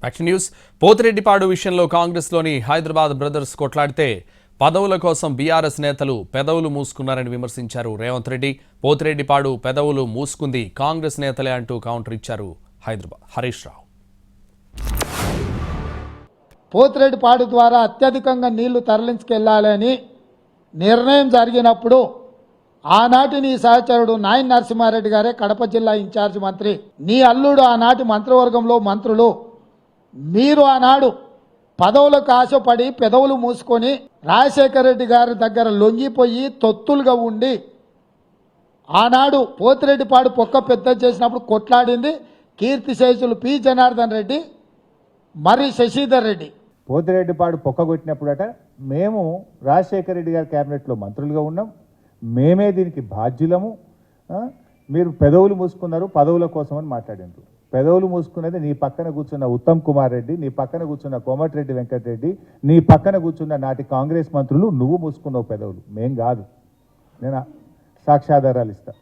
Action news. Pothireddypadu విషయంలో కాంగ్రెస్లోని Hyderabad brothers కొట్లాడితే పదవుల కోసం బీఆర్ఎస్ నేతలు పెదవులు మూసుకున్నారని విమర్శించారు రేవంత్ రెడ్డి. పోతిరెడ్డిపాడు పెదవులు మూసుకుంది కాంగ్రెస్ నేతలే అంటూ కౌంటర్ ఇచ్చారు హరీష్ రావు. పోతిరెడ్డిపాడు ద్వారా అత్యధికంగా నీళ్లు తరలించుకెళ్లాలని నిర్ణయం జరిగినప్పుడు ఆనాటి నీ సహచరుడు నాయన నరసింహారెడ్డి గారే కడప జిల్లా ఇన్ఛార్జ్ మంత్రి, నీ అల్లుడు ఆనాటి మంత్రివర్గంలో మంత్రులు, మీరు ఆనాడు పదవులకు ఆశపడి పెదవులు మూసుకొని రాజశేఖర రెడ్డి గారి దగ్గర లొంగిపోయి తొత్తులుగా ఉండి ఆనాడు పోతిరెడ్డిపాడు పొక్క పెద్ద చేసినప్పుడు కొట్లాడింది కీర్తిశేషులు పి జనార్దన్ రెడ్డి మరి శశిధర్ రెడ్డి. పోతిరెడ్డిపాడు పొక్కగొట్టినప్పుడట మేము రాజశేఖర రెడ్డి గారి క్యాబినెట్లో మంత్రులుగా ఉన్నాం, మేమే దీనికి బాధ్యులము, మీరు పెదవులు మూసుకున్నారు పదవుల కోసం అని మాట్లాడినారు. పెదవులు మూసుకున్నది నీ పక్కన కూర్చున్న ఉత్తమ్ కుమార్ రెడ్డి, నీ పక్కన కూర్చున్న కోమటిరెడ్డి వెంకటరెడ్డి, నీ పక్కన కూర్చున్న నాటి కాంగ్రెస్ మంత్రులు, నువ్వు మూసుకున్నావు పెదవులు, మేం కాదు. నేను సాక్ష్యాధారాలు ఇస్తా.